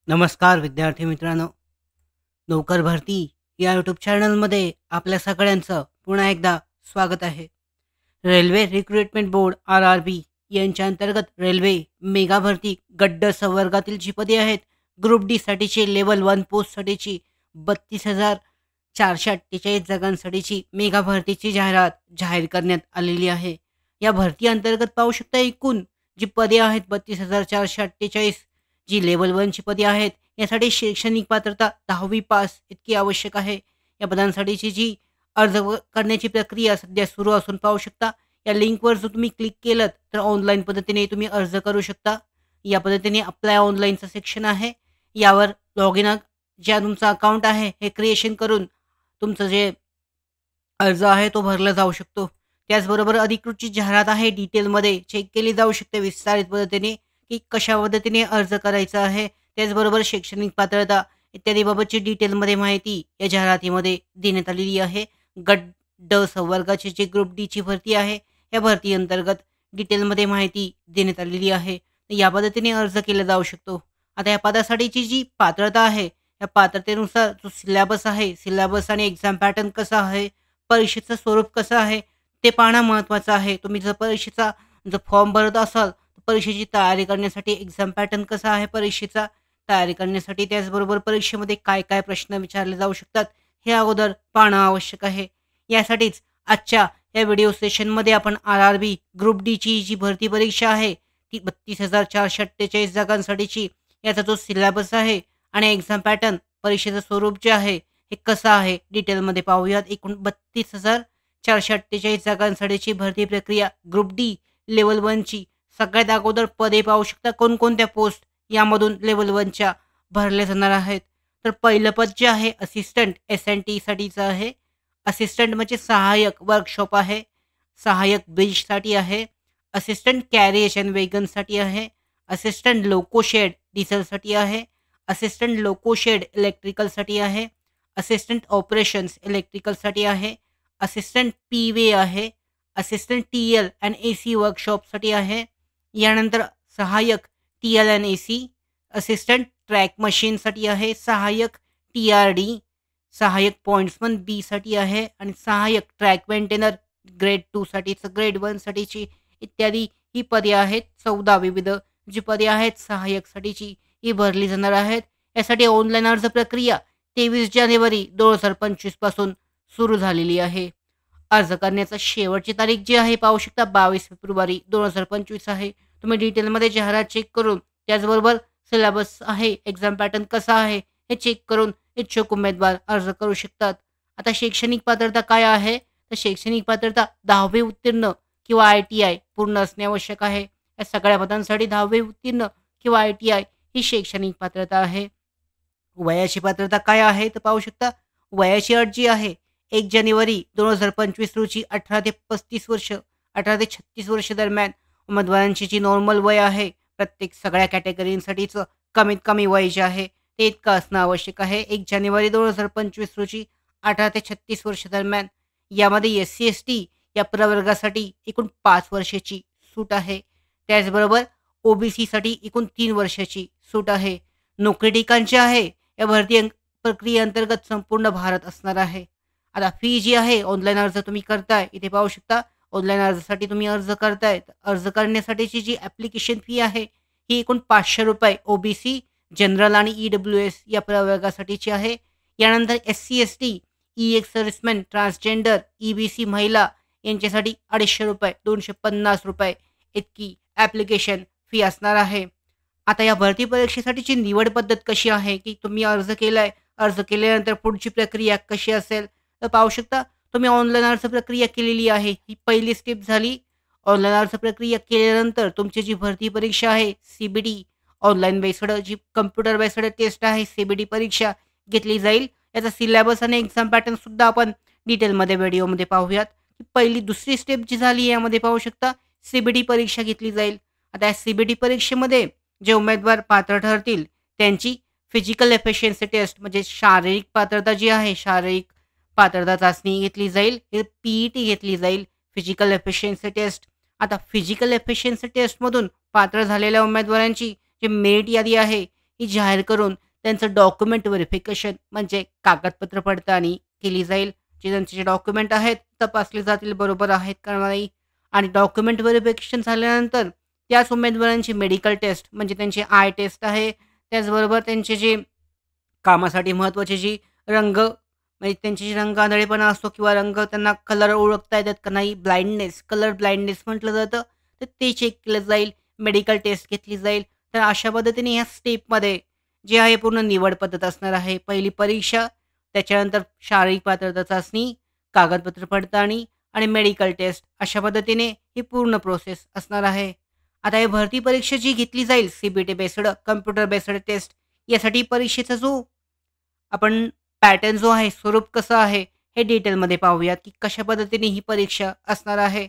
नमस्कार विद्यार्थी मित्रांनो. नोकर भरती या यूट्यूब चॅनलमध्ये आपल्या सगळ्यांचं पुन्हा एकदा स्वागत आहे. रेल्वे रिक्रुटमेंट बोर्ड RRB यांच्या अंतर्गत रेल्वे मेगा भरती गड्ड संवर्गातील जी पदे आहेत, ग्रुप डी साठीची लेवल 1 पोस्टसाठीची 32,448 जागांसाठीची मेगा भरतीची जाहिरात जाहीर करण्यात आलेली आहे. या भरती अंतर्गत पाहू शकता एकूण जी पदे आहेत 32,448, जी लेवल 1 ची पदे आहेत. यासाठी शैक्षणिक पात्रता 10वी पास इतकी आवश्यक आहे. या पदांसाठीची जी करण्याची प्रक्रिया सध्या सुरू असून पाहू शकता. या लिंकवर जर तुम्ही क्लिक केलं तर ऑनलाईन पद्धतीने तुम्ही अर्ज करू शकता. या पद्धतीने अप्लाय ऑनलाईनचं सेक्शन आहे. यावर लॉग इन ज्या तुमचं अकाउंट आहे हे क्रिएशन करून तुमचं जे अर्ज आहे तो भरला जाऊ शकतो. त्याचबरोबर अधिकृत जी जाहिरात आहे डिटेलमध्ये चेक केली जाऊ शकते विस्तारित पद्धतीने, की कशा पद्धतीने अर्ज करायचा आहे. त्याचबरोबर शैक्षणिक पात्रता इत्यादी बाबतची डिटेलमध्ये माहिती या जाहिरातीमध्ये देण्यात आलेली आहे. गट ड संवर्गाची जी ग्रुप डीची भरती आहे, या भरती अंतर्गत डिटेलमध्ये माहिती देण्यात आलेली आहे. तर या पद्धतीने अर्ज केला जाऊ शकतो. आता या पदासाठीची जी पात्रता आहे, या पात्रतेनुसार जो सिलेबस आहे, सिलेबस आणि एक्झाम पॅटर्न कसा आहे, परीक्षेचं स्वरूप कसं आहे, ते पाहणं महत्त्वाचं आहे. तुम्ही जर परीक्षेचा फॉर्म भरत असाल, तर परीक्षेची तयारी करण्यासाठी एक्झाम पॅटर्न कसा आहे परीक्षेचा, तयारी करण्यासाठी त्याचबरोबर परीक्षेमध्ये काय-काय प्रश्न विचारले जाऊ शकतात, हे अगोदर पाहणं आवश्यक आहे. यासाठीच आजच्या या व्हिडिओ सेशनमध्ये आपण RRB ग्रुप डीची जी भरती परीक्षा आहे, ती 32,448 जागांसाठीची, याचा जो सिलेबस आहे आणि एक्झाम पॅटर्न, परीक्षेचं स्वरूप जे आहे, हे कसं आहे डिटेलमध्ये पाहूयात. एकूण 32,448 जागांसाठीची भरती प्रक्रिया ग्रुप डी लेव्हल 1ची. सगळ्यात अगोदर पदे पाहू शकता कोणकोणत्या पोस्ट यामधून लेव्हल 1च्या भरल्या जाणार आहेत. तर पहिलं पद जे आहे असिस्टंट SNTसाठीचं आहे. असिस्टंट म्हणजे सहाय्यक वर्कशॉप आहे. सहाय्यक ब्रिजसाठी आहे. असिस्टंट कॅरेज अँड वेगनसाठी आहे. असिस्टंट लोको शेड डिझेलसाठी आहे. असिस्टंट लोको शेड इलेक्ट्रिकलसाठी आहे. असिस्टंट ऑपरेशन्स इलेक्ट्रिकलसाठी आहे. असिस्टंट पी-वे आहे. असिस्टंट TL अँड AC वर्कशॉपसाठी आहे. यानंतर सहाय्यक TL and AC, assistant track मशीनसाठी आहे. सहाय्यक TRD, सहाय्यक पॉइंट्समन बीसाठी आहे आणि सहाय्यक ट्रॅक मेंटेनर ग्रेड 2 साठीचं, ग्रेड 1 साठीची इत्यादी ही पदे आहेत. 14 विविध जी पदे आहेत सहाय्यकसाठीची, ही भरली जाणार आहेत. यासाठी ऑनलाईन अर्ज प्रक्रिया 23 जानेवारी 2025 पासून सुरू झालेली आहे. अर्ज करण्याचा शेवटची तारीख जी आहे पाहू शकता 22 फेब्रुवारी 2025 आहे. तुम्ही डिटेलमध्ये जाहिरात चेक करून त्याचबरोबर सिलेबस आहे, एक्झाम पॅटर्न कसा आहे हे चेक करून इच्छुक उमेदवार अर्ज करू शकतात. आता शैक्षणिक पात्रता काय आहे? तर शैक्षणिक पात्रता 10वी उत्तीर्ण किंवा ITI पूर्ण असणे आवश्यक आहे. या सगळ्या पदांसाठी 10वी उत्तीर्ण किंवा ITI ही शैक्षणिक पात्रता आहे. वयाची पात्रता काय आहे? तर पाहू शकता वयाची अट जी आहे 1 जानेवारी 2025 रोजी 18 ते 35 वर्ष, 18 ते 36 वर्ष दरम्यान उमेदवारांची जी नॉर्मल वय आहे, प्रत्येक सगळ्या कॅटेगरींसाठीचं कमीत कमी वय जे आहे ते इतकं असणं आवश्यक आहे. 1 जानेवारी 2025 रोजी 18 ते 36 वर्ष दरम्यान. यामध्ये SC/ST या प्रवर्गासाठी एकूण 5 वर्षाची सूट आहे. त्याचबरोबर OBCसाठी एकूण 3 वर्षाची सूट आहे. नोकरी ठिकाण जे आहे या भरती प्रक्रियेअंतर्गत संपूर्ण भारत असणार आहे. आता फी जी आहे ऑनलाईन अर्ज तुम्ही करताय, इथे पाहू शकता ऑनलाईन अर्जासाठी तुम्ही अर्ज करताय. अर्ज करण्यासाठीची जी ॲप्लिकेशन फी आहे ही एकूण ₹500 OBC, जनरल आणि EWS या प्रवर्गासाठीची आहे. यानंतर SC/ST, EX serviceman, transgender, EBC महिला यांच्यासाठी ₹250, ₹250 इतकी ॲप्लिकेशन फी असणार आहे. आता या भरती परीक्षेसाठीची निवड पद्धत कशी आहे, की तुम्ही अर्ज केलाय, अर्ज केल्यानंतर पुढची प्रक्रिया कशी असेल? तर पाहू शकता तुम्ही ऑनलाईन अर्ज प्रक्रिया केलेली आहे. ही पहिली स्टेप झाली. ऑनलाईन अर्ज प्रक्रिया केल्यानंतर तुमची जी भरती परीक्षा आहे CBT, ऑनलाईन बेस्ड जी कॉम्प्युटर बेस्ड टेस्ट आहे CBT परीक्षा घेतली जाईल. याचा सिलेबस आणि एक्झाम पॅटर्न सुद्धा आपण डिटेलमध्ये व्हिडिओमध्ये पाहूयात. ही पहिली दुसरी स्टेप जी झाली यामध्ये पाहू शकता CBT परीक्षा घेतली जाईल. आता या CBT परीक्षेमध्ये जे उमेदवार पात्र ठरतील त्यांची फिजिकल एफिशियन्सी टेस्ट म्हणजे शारीरिक पात्रता जी आहे, शारीरिक पात्रता चाचणी घेतली जाईल. हे PET घेतली जाईल, फिजिकल एफिशियन्सी टेस्ट. आता फिजिकल एफिशियन्सी टेस्टमधून पात्र झालेल्या उमेदवारांची जी मेरिट यादी आहे, ही जाहीर करून त्यांचं डॉक्युमेंट व्हेरिफिकेशन म्हणजे कागदपत्र पडताळणी केली जाईल. जे त्यांचे जे डॉक्युमेंट आहेत तपासले जातील बरोबर आहेत का नाही आणि डॉक्युमेंट व्हेरिफिकेशन झाल्यानंतर त्याच उमेदवारांची मेडिकल टेस्ट म्हणजे त्यांची आय टेस्ट आहे. त्याचबरोबर त्यांचे जे कामासाठी महत्त्वाची जी रंग म्हणजे त्यांची जी रंग आंधळेपणा असतो किंवा रंग त्यांना कलर ओळखता येतात का नाही, ब्लाइंडनेस, कलर ब्लाइंडनेस म्हटलं जातं, तर ते चेक केलं जाईल. मेडिकल टेस्ट घेतली जाईल. तर अशा पद्धतीने ह्या स्टेपमध्ये जे आहे पूर्ण निवड पद्धत असणार आहे. पहिली परीक्षा, त्याच्यानंतर शारीरिक पात्रता चाचणी, कागदपत्र पडताळणी आणि मेडिकल टेस्ट अशा पद्धतीने ही पूर्ण प्रोसेस असणार आहे. आता ही भरती परीक्षा जी घेतली जाईल सी-बी-टी बेस्ड, कॉम्प्युटर बेस्ड टेस्ट यासाठी परीक्षेचा जो आपण पॅटर्न जो आहे, स्वरूप कसं आहे, हे डिटेलमध्ये पाहूयात, की कशा पद्धतीने ही परीक्षा असणार आहे.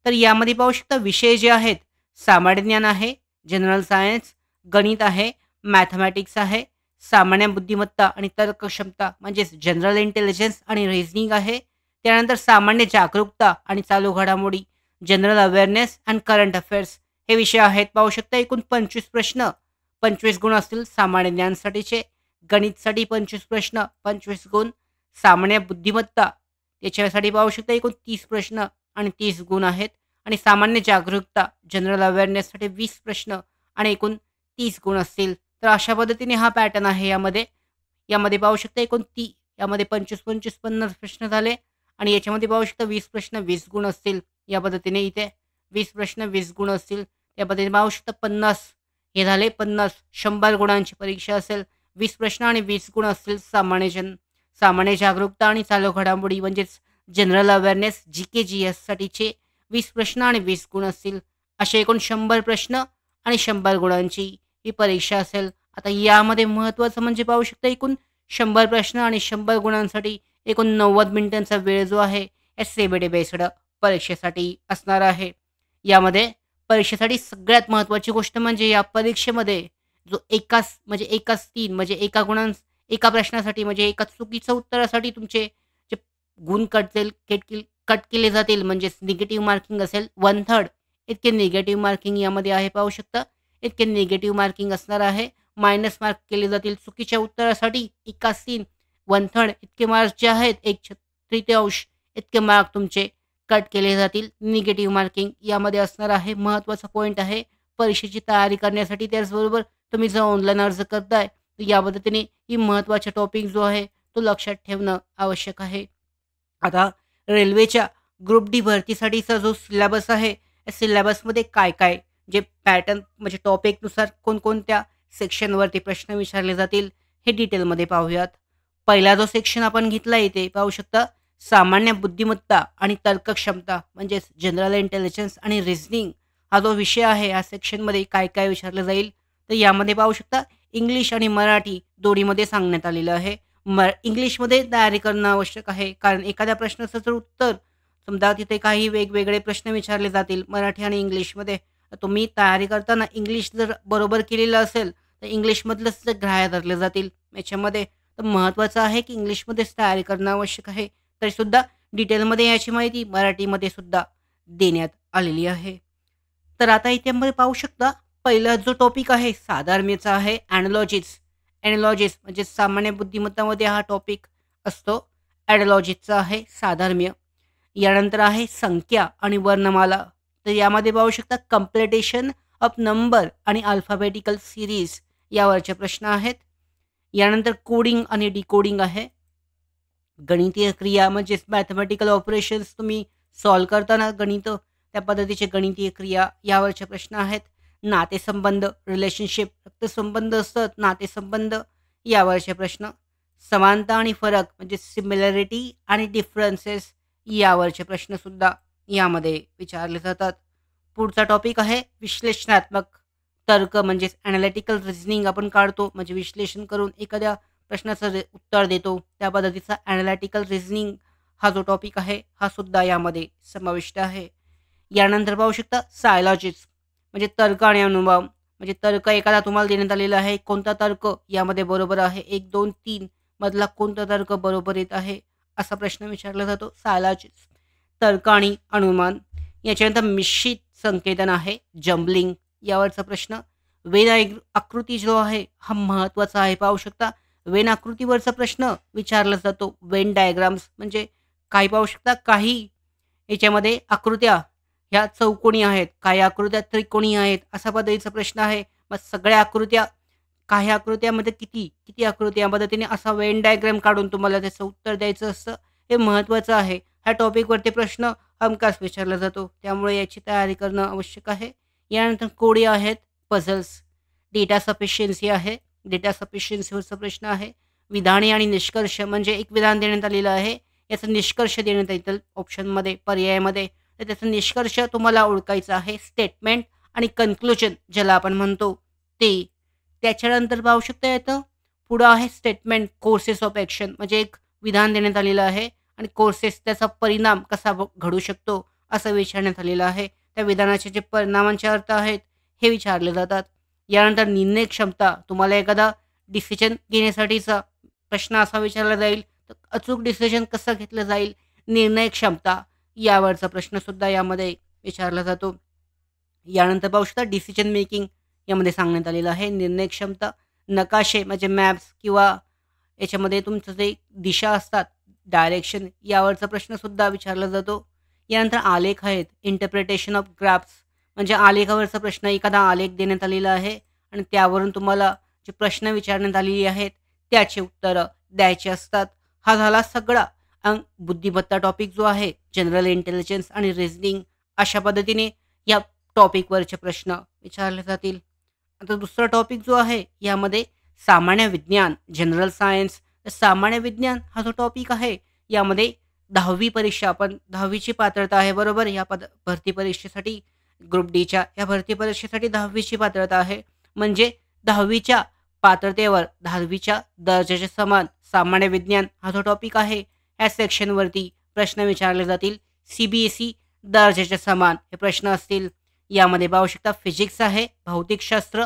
तर यामध्ये पाहू शकता विषय जे आहेत, सामान्य ज्ञान आहे, जनरल सायन्स, गणित आहे, मॅथमॅटिक्स आहे, सामान्य बुद्धिमत्ता आणि तर्कक्षमता म्हणजेच जनरल इंटेलिजन्स आणि रिझनिंग आहे. त्यानंतर सामान्य जागरूकता आणि चालू घडामोडी, general awareness and current affairs हे विषय आहेत. पाहू शकता एकूण 25 प्रश्न, 25 गुण असतील सामान्य ज्ञानसाठीचे. गणितसाठी 25 प्रश्न, 25 गुण. सामान्य बुद्धिमत्ता याच्यासाठी पाहू शकता एकूण 30 प्रश्न आणि 30 गुण आहेत. आणि सामान्य जागरूकता, जनरल अवेअरनेससाठी 20 प्रश्न आणि एकूण 30 गुण असतील. तर अशा पद्धतीने हा पॅटर्न आहे यामध्ये. यामध्ये पाहू शकता एकूण यामध्ये 25-25, 50 प्रश्न झाले आणि याच्यामध्ये पाहू शकता 20 प्रश्न, 20 गुण असतील. या पद्धतीने इथे 20 प्रश्न, 20 गुण असतील. या पद्धतीने पाहू शकता 50 हे झाले 50, 100 गुणांची परीक्षा असेल. 20 प्रश्न आणि 20 गुण असतील सामान्य जागरूकता आणि चालू घडामोडी म्हणजेच जनरल अवेअरनेस जी-के-जी-एससाठीचे 20 प्रश्न आणि 20 गुण असतील. असे एकूण 100 प्रश्न आणि 100 गुणांची ही परीक्षा असेल. आता यामध्ये महत्त्वाचं म्हणजे पाहू शकता एकूण 100 प्रश्न आणि 100 गुणांसाठी एकूण 90 मिनिटांचा वेळ जो आहे सी-बी-टी बेस्ड परीक्षेसाठी असणार आहे. यामध्ये परीक्षेसाठी सगळ्यात महत्त्वाची गोष्ट म्हणजे या परीक्षेमध्ये जो एकाच 3 म्हणजे एका प्रश्नासाठी म्हणजे एका चुकीच्या उत्तरासाठी तुमचे जे गुण कट केले जातील म्हणजेच निगेटिव्ह मार्किंग असेल 1/3 इतके निगेटिव्ह मार्किंग यामध्ये आहे पाहू शकता. इतके निगेटिव्ह मार्किंग असणार आहे. मायनस मार्क केले जातील चुकीच्या उत्तरासाठी एकाच 3 1/3 इतके मार्क्स जे आहेत 1/3 इतके मार्क तुमचे कट केले जातील. निगेटिव्ह मार्किंग यामध्ये असणार आहे. महत्त्वाचा पॉइंट आहे परीक्षेची तयारी करण्यासाठी. त्याचबरोबर तुम्ही जर ऑनलाईन अर्ज करताय तर या पद्धतीने ही महत्त्वाचा टॉपिक जो आहे तो लक्षात ठेवणं आवश्यक आहे. आता रेल्वेच्या ग्रुप डी भरतीसाठीचा जो सिलेबस आहे, या सिलेबसमध्ये काय-काय जे पॅटर्न म्हणजे टॉपिकनुसार कोणकोणत्या सेक्शनवरती प्रश्न विचारले जातील, हे डिटेलमध्ये पाहूयात. पहिला जो सेक्शन आपण घेतला इथे पाहू शकता, सामान्य बुद्धिमत्ता आणि तर्कक्षमता म्हणजेच जनरल इंटेलिजन्स आणि रिझनिंग हा जो विषय आहे, या सेक्शनमध्ये काय-काय विचारलं जाईल, तर यामध्ये पाहू शकता इंग्लिश आणि मराठी दोन्हीमध्ये सांगण्यात आलेलं आहे. इंग्लिशमध्ये तयारी करणं आवश्यक आहे. कारण एखाद्या प्रश्नाचं जर उत्तर समजा तिथे काही वेगवेगळे प्रश्न विचारले जातील मराठी आणि इंग्लिशमध्ये. तर तुम्ही तयारी करताना इंग्लिश जर बरोबर केलेलं असेल, तर इंग्लिशमधलंच ते ग्राह्य धरले जातील याच्यामध्ये. तर महत्त्वाचं आहे की इंग्लिशमध्येच तयारी करणं आवश्यक आहे. तरीसुद्धा डिटेलमध्ये याची माहिती मराठीमध्ये सुद्धा देण्यात आलेली आहे. तर आता इथे मध्ये पाहू शकता पहिला जो टॉपिक आहे साधर्म्याचा आहे ॲनालॉजीज म्हणजे सामान्य बुद्धिमत्तामध्ये हा टॉपिक असतो. ॲनालॉजीचा आहे साधर्म्य. यानंतर आहे संख्या आणि वर्णमाला. तर यामध्ये पाहू शकता कम्प्लिटेशन ऑफ नंबर आणि अल्फाबेटिकल सिरीज यावरचे प्रश्न आहेत. यानंतर कोडिंग आणि डिकोडिंग आहे. गणितीय क्रिया म्हणजेच मॅथमॅटिकल ऑपरेशन्स तुम्ही सॉल्व्ह करताना त्या पद्धतीचे गणितीय क्रिया यावरचे प्रश्न आहेत. नातेसंबंध रिलेशनशिप रक्तसंबंध असतात नातेसंबंध यावरचे प्रश्न. समानता आणि फरक म्हणजे सिमिलॅरिटी आणि डिफरन्सेस यावरचे प्रश्नसुद्धा यामध्ये विचारले जातात. पुढचा टॉपिक आहे विश्लेषणात्मक तर्क म्हणजेच ॲनालिटिकल रिझनिंग आपण काढतो म्हणजे विश्लेषण करून एखाद्या प्रश्नाचं उत्तर देतो त्या पद्धतीचा ॲनालिटिकल रिझनिंग हा जो टॉपिक आहे हा सुद्धा यामध्ये समाविष्ट आहे. यानंतर पाहू शकता सायलॉजिज म्हणजे तर्क आणि अनुभव म्हणजे तर्क एखादा तुम्हाला देण्यात आलेला आहे. कोणता तर्क यामध्ये बरोबर आहे 1, 2, 3 मधला कोणता तर्क बरोबर येत आहे असा प्रश्न विचारला जातो. सायलॉजिज तर्क आणि अनुमान. याच्यानंतर मिश्रित संकेतन आहे जम्बलिंग यावरचा प्रश्न. आकृती जो आहे हा महत्त्वाचा आहे. पाहू शकता वेन आकृतीवरचा प्रश्न विचारला जातो. वेन डायग्राम्स म्हणजे काही पाहू शकता काही याच्यामध्ये आकृत्या ह्या चौकोनी आहेत, काही आकृत्या त्रिकोणी आहेत, अशा पद्धतीचा प्रश्न आहे. मग सगळ्या आकृत्या काही आकृत्यामध्ये किती आकृती या पद्धतीने असा वेन डायग्राम काढून तुम्हाला त्याचं उत्तर द्यायचं असतं. हे महत्त्वाचं आहे. ह्या टॉपिकवरती प्रश्न हमखास विचारला जातो. त्यामुळे याची तयारी करणं आवश्यक आहे. यानंतर कोडी आहेत, पझल्स, डेटा सफिशियन्सी आहे. डेटा सफिशियन्सीवरचा प्रश्न आहे. विधाने आणि निष्कर्ष म्हणजे एक विधान देण्यात आलेलं आहे. याचा निष्कर्ष देण्यात येतील ऑप्शनमध्ये, पर्यायामध्ये. तर त्याचा निष्कर्ष तुम्हाला ओळखायचा आहे. स्टेटमेंट आणि कन्क्लुजन ज्याला आपण म्हणतो ते. त्याच्यानंतर पाहू शकता येतं पुढं आहे स्टेटमेंट कोर्सेस ऑफ ॲक्शन म्हणजे एक विधान देण्यात आलेलं आहे आणि कोर्सेस त्याचा परिणाम कसा घडू शकतो असं विचारण्यात आलेलं आहे. त्या विधानाचे जे परिणामांचे अर्थ आहेत हे विचारले जातात. यानंतर निर्णय क्षमता तुम्हाला एखादा डिसिजन घेण्यासाठीचा प्रश्न असा विचारला जाईल तर अचूक डिसिजन कसं घेतलं जाईल, निर्णय क्षमता यावरचा प्रश्नसुद्धा यामध्ये विचारला जातो. यानंतर पाहू शकता डिसिजन मेकिंग यामध्ये सांगण्यात आलेलं आहे. निर्णय क्षमता, नकाशे म्हणजे मॅप्स किंवा याच्यामध्ये तुमचं जे दिशा असतात, डायरेक्शन यावरचा प्रश्नसुद्धा विचारला जातो. यानंतर आलेख आहेत, इंटरप्रिटेशन ऑफ ग्राफ्स म्हणजे आलेखावरचा प्रश्न. एखादा आलेख देण्यात आलेला आहे आणि त्यावरून तुम्हाला जे प्रश्न विचारण्यात आलेले आहेत त्याची उत्तरं द्यायची असतात. हा झाला सगळा बुद्धिमत्ता टॉपिक जो आहे, जनरल इंटेलिजन्स आणि रिझनिंग अशा पद्धतीने या टॉपिकवरचे प्रश्न विचारले जातील. आता दुसरा टॉपिक जो आहे यामध्ये सामान्य विज्ञान, जनरल सायन्स. सामान्य विज्ञान हा जो टॉपिक आहे यामध्ये 10वी परीक्षा, आपण 10वीची पात्रता आहे बरोबर. या भरती परीक्षेसाठी ग्रुप डीच्या या भरती परीक्षेसाठी 10वीची पात्रता आहे. म्हणजे 10वीच्या पात्रतेवर 10वीच्या दर्जाच्या समान सामान्य विज्ञान हा जो टॉपिक आहे या सेक्शनवरती प्रश्न विचारले जातील. CBSE दर्जाच्या समान हे प्रश्न असतील. यामध्ये पाहू शकता फिजिक्स आहे, भौतिकशास्त्र,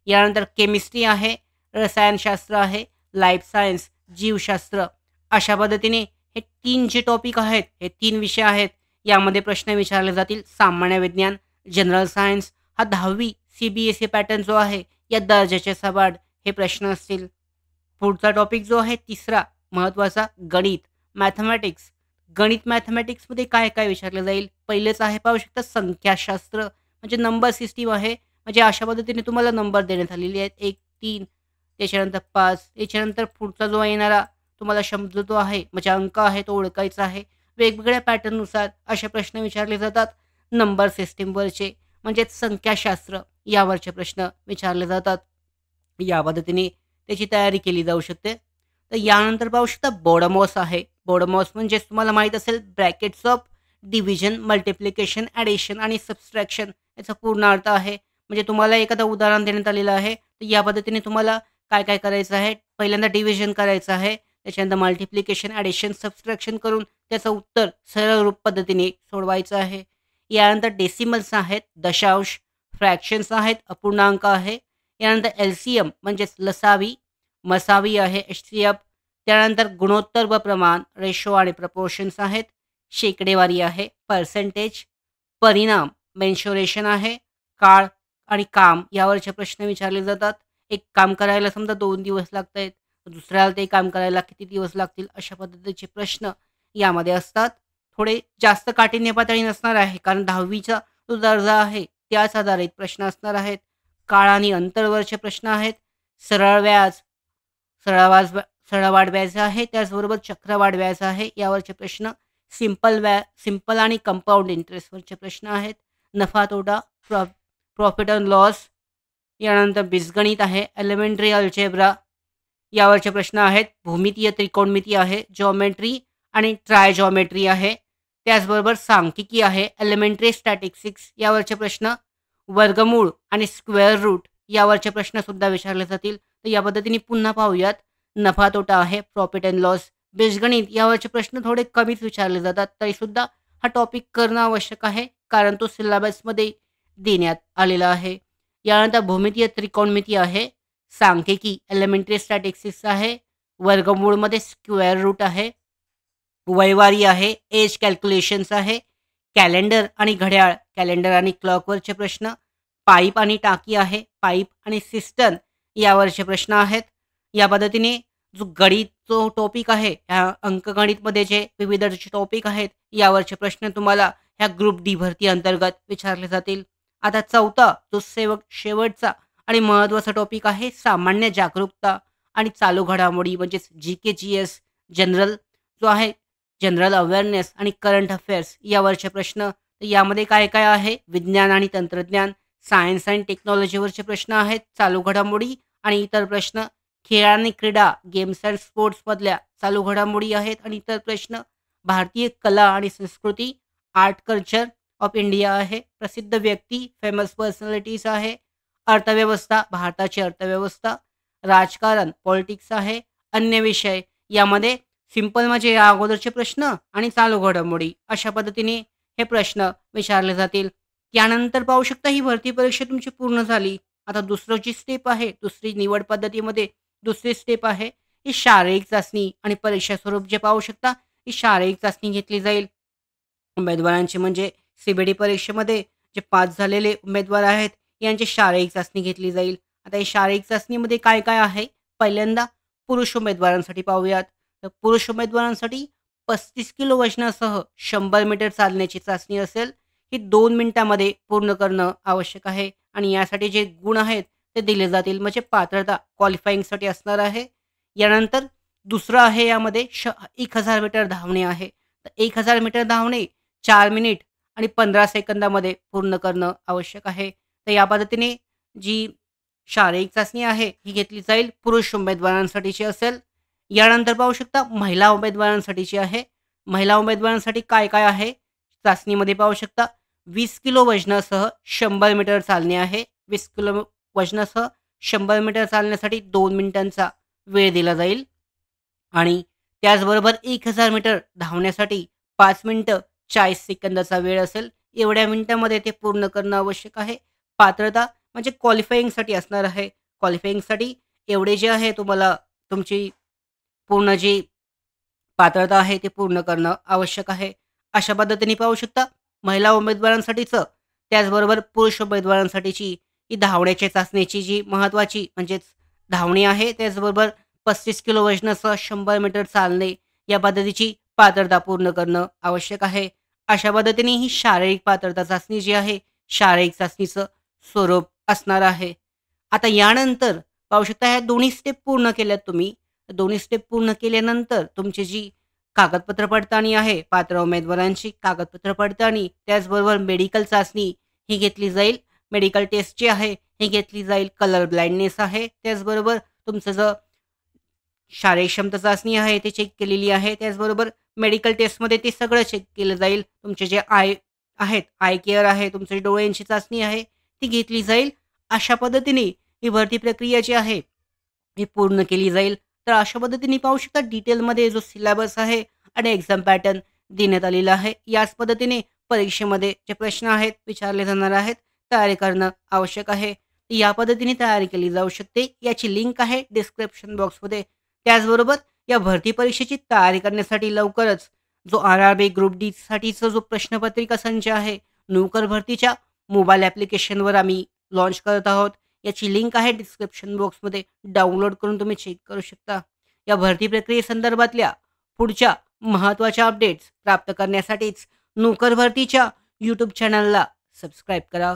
यानंतर केमिस्ट्री आहे, रसायनशास्त्र आहे, लाईफ सायन्स, जीवशास्त्र अशा पद्धतीने हे 3 जे टॉपिक आहेत, हे 3 विषय आहेत. यामध्ये प्रश्न विचारले जातील. सामान्य विज्ञान, जनरल सायन्स हा 10वी CBSE पॅटर्न जो आहे या दर्जाच्या समान हे प्रश्न असतील. पुढचा टॉपिक जो आहे तिसरा महत्त्वाचा गणित, मॅथमॅटिक्स. गणित मॅथमॅटिक्समध्ये काय काय विचारलं जाईल. पहिलेच आहे पाहू शकता संख्याशास्त्र म्हणजे नंबर सिस्टीम आहे. म्हणजे अशा पद्धतीने तुम्हाला नंबर देण्यात आलेले आहेत 1, 3 त्याच्यानंतर 5 याच्यानंतर पुढचा जो येणारा तुम्हाला शब्द जो आहे म्हणजे अंक आहे तो ओळखायचा आहे. वेगवेगळ्या पॅटर्ननुसार असे प्रश्न विचारले जातात. नंबर सिस्टीमवरचे म्हणजेच संख्याशास्त्र यावरचे प्रश्न विचारले जातात. या पद्धतीने त्याची तयारी केली जाऊ शकते. तर यानंतर पाहू शकता बोडमॉस आहे. बोडमॉस म्हणजे तुम्हाला माहीत असेल brackets of division, multiplication, addition आणि सबस्ट्रॅक्शन याचा पूर्ण अर्थ आहे. म्हणजे तुम्हाला एखादं उदाहरण देण्यात आलेलं आहे तर या पद्धतीने तुम्हाला काय काय करायचं आहे. पहिल्यांदा डिव्हिजन करायचं आहे, त्याच्यानंतर मल्टिप्लिकेशन, ॲडिशन, सबस्ट्रॅक्शन करून त्याचं उत्तर सरळ रूप पद्धतीने सोडवायचं आहे. यानंतर डेसिमल्स आहेत, दशांश, फ्रॅक्शन्स आहेत, अपूर्णांक आहे. यानंतर LCM म्हणजेच लसावी, मसावी आहे, HCF. त्यानंतर गुणोत्तर व प्रमाण, रेशो आणि प्रपोर्शन्स आहेत. शेकडेवारी आहे, पर्सेंटेज, परिणाम, मेन्शुरेशन आहे. काळ आणि काम यावरचे प्रश्न विचारले जातात. एक काम करायला समजा 2 दिवस लागत आहेत, दुसऱ्याला ते काम करायला किती दिवस लागतील अशा पद्धतीचे प्रश्न यामध्ये असतात. थोडे जास्त काठिण्य पातळी नसणार आहे कारण 10वीचा जो दर्जा आहे त्याच आधारित प्रश्न असणार आहेत. काळ आणि अंतरवरचे प्रश्न आहेत. सरळ व्याज, सरळ सरळवाढ व्याज आहे, त्याचबरोबर चक्रवाढ व्याज आहे यावरचे प्रश्न. सिंपल आणि कंपाऊंड इंटरेस्टवरचे प्रश्न आहेत. नफा तोटा, प्रॉफिट अँड लॉस. यानंतर बीजगणित आहे, एलिमेंटरी अल्जेब्रा यावरचे प्रश्न आहेत. भूमितीय त्रिकोणमिती आहे, जॉमेट्री आणि ट्राय जॉमेट्री आहे. त्याचबरोबर सांख्यिकी आहे, एलिमेंटरी स्टॅटिस्टिक्स यावरचे प्रश्न. वर्गमूळ आणि स्क्वेअर रूट यावरचे प्रश्नसुद्धा विचारले जातील. तर या पद्धतीने पुन्हा पाहूयात. नफा तोटा आहे, प्रॉफिट अँड लॉस, बीजगणित यावरचे प्रश्न थोडे कमीच विचारले जातात. तरीसुद्धा हा टॉपिक करणं आवश्यक आहे कारण तो सिलेबसमध्ये देण्यात आलेला आहे. यानंतर भूमितीय त्रिकोणमिती आहे, सांख्यिकी, एलिमेंटरी स्टॅटिस्टिक्स आहे, वर्गमूळमध्ये स्क्वेअर रूट आहे, वयवारी आहे, एज कॅल्क्युलेशन्स आहे, कॅलेंडर आणि घड्याळ, कॅलेंडर आणि क्लॉकवरचे प्रश्न, पाईप आणि टाकी आहे, पाईप आणि सिस्टर्न यावरचे प्रश्न आहेत. या पद्धतीने जो गणित जो टॉपिक आहे, ह्या अंकगणितमध्ये जे विविध जे टॉपिक आहेत, यावरचे प्रश्न तुम्हाला ह्या ग्रुप डी भरती अंतर्गत विचारले जातील. आता चौथा जो शेवटचा आणि महत्त्वाचा टॉपिक आहे सामान्य जागरूकता आणि चालू घडामोडी म्हणजेच जी-के-जी-एस जनरल जो आहे जनरल अवेअरनेस आणि करंट अफेअर्स यावरचे प्रश्न. तर यामध्ये काय-काय आहे? विज्ञान आणि तंत्रज्ञान, सायन्स अँड टेक्नॉलॉजीवरचे प्रश्न आहेत, चालू घडामोडी आणि इतर प्रश्न. खेळ आणि क्रीडा, गेम्स अँड स्पोर्ट्समधल्या चालू घडामोडी आहेत आणि इतर प्रश्न. भारतीय कला आणि संस्कृती, आर्ट कल्चर ऑफ इंडिया आहे. प्रसिद्ध व्यक्ती, फेमस पर्सनॅलिटीज आहे. अर्थव्यवस्था, भारताची अर्थव्यवस्था. राजकारण, पॉलिटिक्स आहे. अन्य विषय यामध्ये सिंपल म्हणजे या अगोदरचे प्रश्न आणि चालू घडामोडी अशा पद्धतीने हे प्रश्न विचारले जातील. त्यानंतर पाहू शकता ही भरती परीक्षा तुमची पूर्ण झाली. आता दुसरं जी स्टेप आहे, दुसरी निवड पद्धतीमध्ये दुसरी स्टेप आहे, ही शारीरिक चाचणी आणि परीक्षा स्वरूप जे पाहू शकता, ही शारीरिक चाचणी घेतली जाईल. उमेदवारांची म्हणजे सी परीक्षेमध्ये जे पास झालेले उमेदवार आहेत, यांची शारीरिक चाचणी घेतली जाईल. आता ही शारीरिक चाचणीमध्ये काय-काय आहे? पहिल्यांदा पुरुष उमेदवारांसाठी पाहूयात. तर पुरुष उमेदवारांसाठी 35 किलो वजनासह 100 मीटर चालण्याची चाचणी असेल. ही 2 मिनिटांमध्ये पूर्ण करणं आवश्यक आहे आणि यासाठी जे गुण आहेत ते दिले जातील. म्हणजे पात्रता क्वालिफाईंगसाठी असणार आहे. यानंतर दुसरं आहे यामध्ये 1000 मीटर धावणे आहे. तर 1000 मीटर धावणे 4 मिनिट आणि 15 सेकंदामध्ये पूर्ण करणं आवश्यक आहे. तर या पद्धतीने जी शारीरिक चाचणी आहे ही घेतली जाईल. पुरुष उमेदवारांसाठीची असेल. यानंतर पाहू शकता महिला उमेदवारांसाठीची आहे. महिला उमेदवारांसाठी काय-काय आहे? चाचणीमध्ये पाहू शकता 20 किलो वजनासह 100 मीटर चालणे आहे. 20 किलो वजनासह 100 मीटर चालण्यासाठी 2 मिनिटांचा वेळ दिला जाईल आणि त्याचबरोबर 1000 मीटर धावण्यासाठी 5 मिनिटं 40 सेकंदाचा वेळ असेल. एवढ्या मिनिटांमध्ये ते पूर्ण करणं आवश्यक आहे. पात्रता म्हणजे क्वालिफायिंगसाठी असणार आहे. क्वालिफायिंगसाठी एवढे जे आहे तुम्हाला तुमची पूर्ण जी पात्रता आहे ते पूर्ण करणं आवश्यक आहे. अशा पद्धतीने पाहू शकता महिला उमेदवारांसाठीचं, त्याचबरोबर पुरुष उमेदवारांसाठीची ही धावण्याच्या चाचणीची जी महत्त्वाची म्हणजेच धावणे आहे, त्याचबरोबर 35 किलो वजनासह 100 मीटर चालणे या पद्धतीची पात्रता पूर्ण करणं आवश्यक आहे. अशा पद्धतीने ही शारीरिक पात्रता चाचणी जी आहे, शारीरिक चाचणीचं स्वरूप असणार आहे. आता यानंतर पाहू शकता ह्या दोन्ही स्टेप पूर्ण केल्यात तुम्ही. दोन्ही स्टेप पूर्ण केल्यानंतर तुमची जी कागदपत्र पडताळणी आहे, पात्र उमेदवारांची कागदपत्र पडताळणी, त्याचबरोबर मेडिकल चाचणी ही घेतली जाईल. मेडिकल टेस्ट जी आहे ही घेतली जाईल. कलर ब्लाइंडनेस आहे. त्याचबरोबर तुमचं जर शारीरिक क्षमता चाचणी आहे ते चेक केलेली आहे. त्याचबरोबर मेडिकल टेस्टमध्ये ते सगळं चेक केलं जाईल. तुमचे जे आय आहेत, आय केअर आहे, तुमची डोळ्यांची चाचणी आहे ती घेतली जाईल. अशा पद्धतीने ही भरती प्रक्रिया जी आहे ही पूर्ण केली जाईल. तर अशा पद्धतीने पाहू शकता डिटेलमध्ये जो सिलेबस आहे आणि एक्झाम पॅटर्न देण्यात आलेला आहे. याच पद्धतीने परीक्षेमध्ये जे प्रश्न आहेत विचारले जाणार आहेत, तयारी करणं आवश्यक आहे. या पद्धतीने तयारी केली जाऊ शकते. याची लिंक आहे डिस्क्रिप्शन बॉक्समध्ये. त्याचबरोबर या भरती परीक्षेची तयारी करण्यासाठी लवकरच जो आर-आर-बी ग्रुप डी साठीचा जो प्रश्नपत्रिका संच आहे, नोकर भरतीच्या मोबाईल ॲप्लिकेशनवर आम्ही लॉन्च करत आहोत. याची लिंक आहे डिस्क्रिप्शन बॉक्समध्ये. डाउनलोड करून तुम्ही चेक करू शकता. या भरती प्रक्रियेसंदर्भातल्या पुढच्या महत्त्वाच्या अपडेट्स प्राप्त करण्यासाठीच नोकर भरतीच्या यूट्यूब चॅनलला सबस्क्राईब करा.